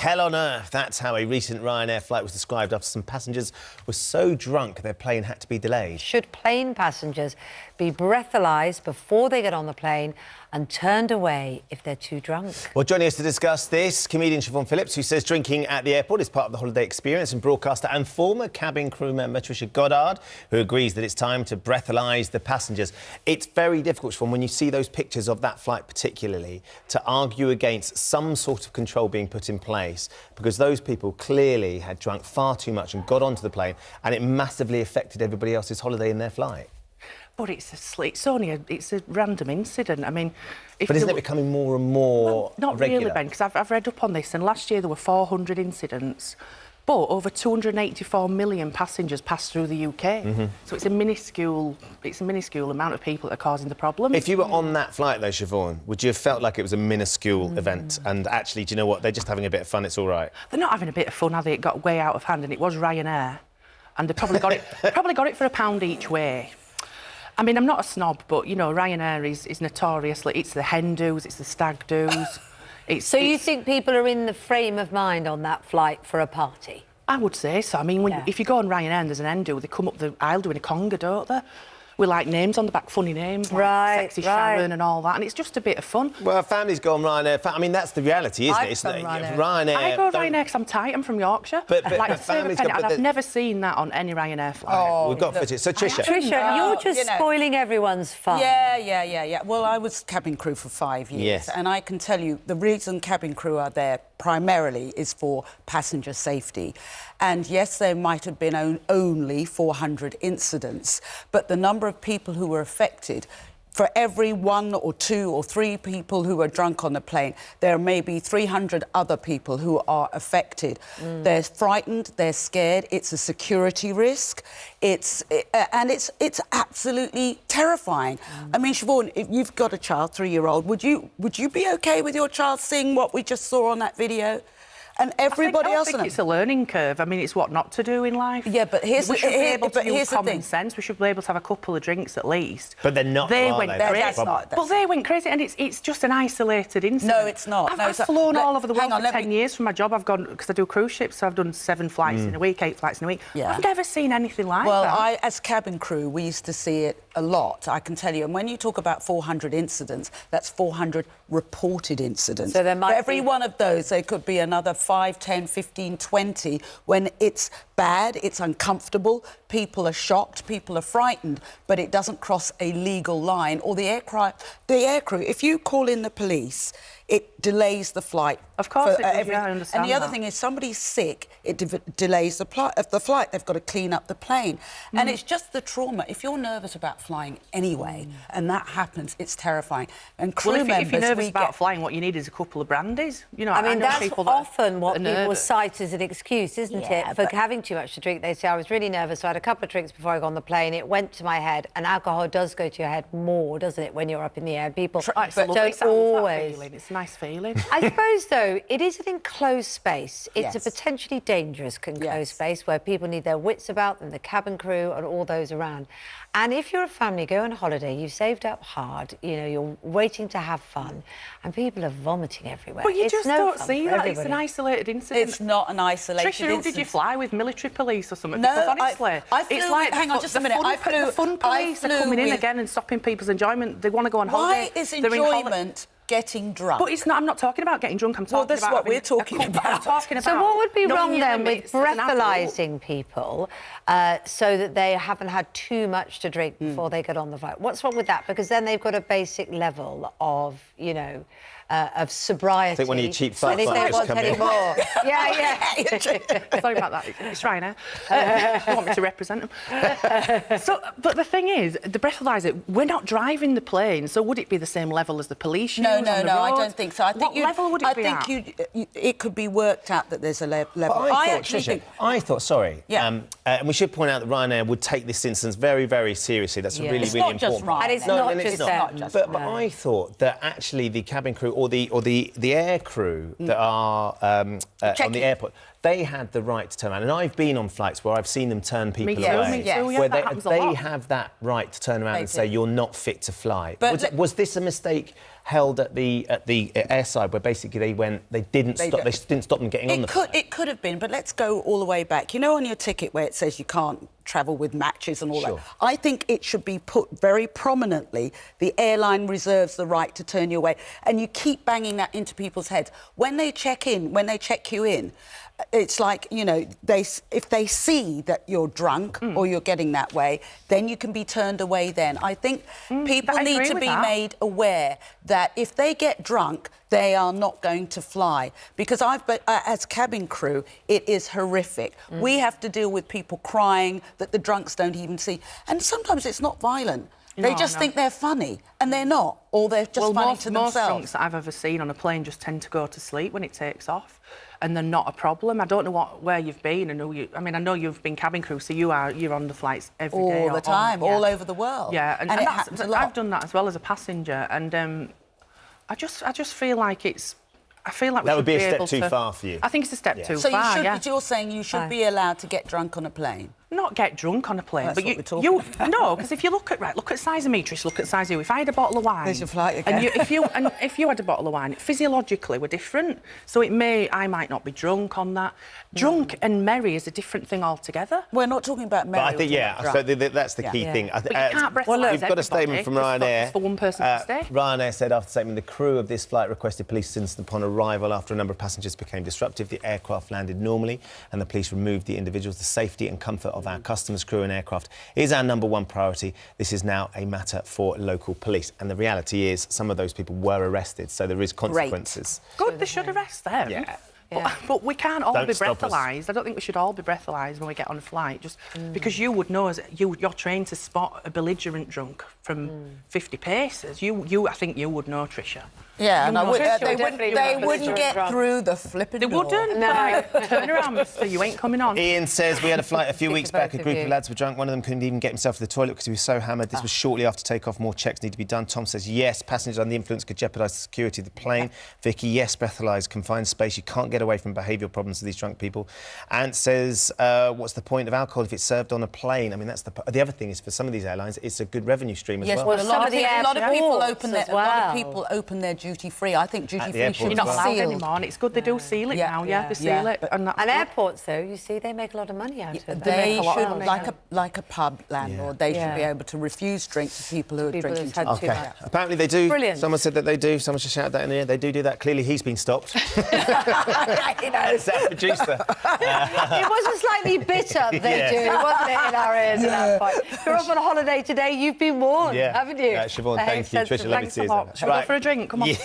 Hell on earth. That's how a recent RyanAir flight was described after some passengers were so drunk their plane had to be delayed. Should plane passengers be breathalyzed before they get on the plane and turned away if they're too drunk? Well, joining us to discuss this, comedian Siobhan Phillips, who says drinking at the airport is part of the holiday experience, and broadcaster and former cabin crew member Trisha Goddard, who agrees that it's time to breathalyse the passengers. It's very difficult, Siobhan, when you see those pictures of that flight particularly, to argue against some sort of control being put in place, because those people clearly had drunk far too much and got onto the plane, and it massively affected everybody else's holiday in their flight. But it's only a random incident. I mean, but isn't it becoming more and more not regular? Really, Ben, because I've read up on this, and last year there were 400 incidents, but over 284 million passengers passed through the UK. So it's a minuscule amount of people that are causing the problem. If you were on that flight, though, Siobhan, would you have felt like it was a minuscule event? And actually, do you know what? They're just having a bit of fun. It's all right. They're not having a bit of fun, are they? It got way out of hand, and it was RyanAir, and they probably got it. Probably got it for £1 each way. I mean, I'm not a snob, but, you know, RyanAir is notoriously... It's the hen do's, it's the stag do's. You think people are in the frame of mind on that flight for a party? I would say so. I mean, if you go on RyanAir and there's an hen do, they come up the aisle doing a conga, don't they? With, like, names on the back, funny names, like Sexy Sharon and all that, and it's just a bit of fun. Well, families go on RyanAir. I mean, that's the reality, isn't it? It's RyanAir. I go on RyanAir because I'm tight, I'm from Yorkshire. But like, families and I've never seen that on any RyanAir flight. Oh, we've got footage. So, Trisha... Trisha, you're just spoiling everyone's fun. Yeah. Well, I was cabin crew for 5 years. Yes. And I can tell you the reason cabin crew are there primarily is for passenger safety. And yes, there might have been only 400 incidents, but the number of people who were affected, for every 1 or 2 or 3 people who are drunk on the plane, there may be 300 other people who are affected. They're frightened, they're scared, it's a security risk, it's absolutely terrifying. I mean, Siobhan, if you've got a child, 3-year-old, would you be OK with your child seeing what we just saw on that video? And everybody else... I think it's a learning curve. I mean, it's what not to do in life. Yeah, but here's we should be able to use the common thing. sense. We should be able to have a couple of drinks at least. But they're not. They went crazy. But they went crazy, and it's just an isolated incident. No, it's not. I've flown all over the world for 10 years for my job. I've gone because I do cruise ships, so I've done 7 flights in a week, 8 flights in a week. Yeah. I've never seen anything like that. Well, as cabin crew, we used to see it a lot, I can tell you. And when you talk about 400 incidents, that's 400 reported incidents. So there might for every one of those, there could be another 5, 10, 15, 20 when it's bad, it's uncomfortable, people are shocked, people are frightened, but it doesn't cross a legal line. Or the air crew, if you call in the police, it delays the flight. Of course it does, I understand. And the other thing is, somebody's sick, it delays the flight. They've got to clean up the plane. And it's just the trauma. If you're nervous about flying anyway, and that happens, it's terrifying. And crew members... if you're nervous about flying, what you need is a couple of brandies. You know, I mean, that's people often what people cite as an excuse, isn't it? For having too much to drink. They say, I was really nervous, so I had a couple of drinks before I got on the plane. It went to my head, and alcohol does go to your head more, doesn't it, when you're up in the air? People don't always... It's a nice feeling. I suppose, though, it is an enclosed space. It's a potentially dangerous enclosed space where people need their wits about them, the cabin crew and all those around. And if you're a family, go on holiday, you've saved up hard, you know, you're waiting to have fun, and people are vomiting everywhere. But you just don't see that. It's an isolated incident. It's not an isolated incident. Trisha, who did you fly with? Military police or something? No, because honestly, I flew, it's like hang on just a minute. The fun police are coming in again and stopping people's enjoyment. They want to go on holiday. Why is enjoyment getting drunk? But it's not. I'm not talking about getting drunk. I'm talking about... Well, that's what we're talking about. So what would be wrong then with breathalyzing people so that they haven't had too much to drink before they get on the flight? What's wrong with that? Because then they've got a basic level of, you know, of sobriety. I think one of your cheap flight and if they want any more... Sorry about that. It's RyanAir. You want me to represent them? But the thing is, the breathalyzer, we're not driving the plane, so would it be the same level as the police use on the road? I don't think so. What level would it be at? I think it could be worked out that there's a level. I thought, sorry, and we should point out that RyanAir would take this instance very, very seriously. That's a really, really important. And it's not just them. But I thought that actually the cabin crew or the air crew that are on the airport, they had the right to turn around. And I've been on flights where I've seen them turn people away. Where they have that right to turn around and say, you're not fit to fly. But was this a mistake held at the airside where basically they didn't stop them getting on the flight? It could have been, but let's go all the way back. You know, on your ticket where it says you can't travel with matches and all that, I think it should be put very prominently, the airline reserves the right to turn you away. And you keep banging that into people's heads. When they check you in, it's like, you know, if they see that you're drunk or you're getting that way, then you can be turned away then. I think people need to be made aware that if they get drunk, they are not going to fly. Because as cabin crew, it is horrific. We have to deal with people crying that the drunks don't even see. And sometimes it's not violent. They just think they're funny, and they're not, or they're just funny to themselves. Most drunks that I've ever seen on a plane just tend to go to sleep when it takes off, and they're not a problem. I don't know where you've been. I know you've been cabin crew, so you're on the flights every day. All the time, all over the world. Yeah, and it happens a lot. I've done that as well as a passenger, and I just feel like I feel like that would be a step too far for you. I think it's a step too far. So you're saying you should be allowed to get drunk on a plane? Not get drunk on a plane, That's but no, because if you look at size of me, Trish, look at size of you. If I had a bottle of wine, there's your flight again. And if you had a bottle of wine, physiologically we're different. So I might not be drunk on that. Drunk and merry is a different thing altogether. We're not talking about merry. But I think so that's the key thing. But you can't breathalyze We've got a statement from RyanAir. For one person to stay. RyanAir said after the statement, the crew of this flight requested police assistance upon arrival after a number of passengers became disruptive. The aircraft landed normally, and the police removed the individuals. The safety and comfort of our customers, crew and aircraft is our #1 priority. This is now a matter for local police. And the reality is some of those people were arrested, so there is consequences. Good, they should arrest them. Yeah. But we can't all be breathalyzed. I don't think we should all be breathalyzed when we get on a flight, just because you would know, you're trained to spot a belligerent drunk from 50 paces. I think you would know, Trisha. Yeah, and they wouldn't get through the flipping door. They wouldn't. No. Turn around, mister, you ain't coming on. Ian says, we had a flight a few weeks back. A group of lads were drunk. One of them couldn't even get himself to the toilet because he was so hammered. This was shortly after takeoff. More checks need to be done. Tom says, yes, passengers under the influence could jeopardise the security of the plane. Vicky, yes, breathalyzed, confined space. You can't get away from behavioural problems of these drunk people. Ant says, what's the point of alcohol if it's served on a plane? I mean, that's the other thing is for some of these airlines, it's a good revenue stream as well. Well, a lot of people open their duty free. I think duty free should be not allowed sealed anymore, and it's good they do seal it now. They seal it. And airports, though, you see, they make a lot of money out of it. They should, like a pub landlord, they should be able to refuse drinks to people who are drinking too much. Okay. Apparently they do. Brilliant. Someone said that they do. Someone should shout that in the air. They do that. Clearly he's been stopped. He knows. That producer. It was a slightly bitter they do, wasn't it, in our ears at that point. You're off on a holiday today. You've been warned, haven't you? Siobhan, thank you. Trisha, lovely to see you. Shall we go for a drink? Come on.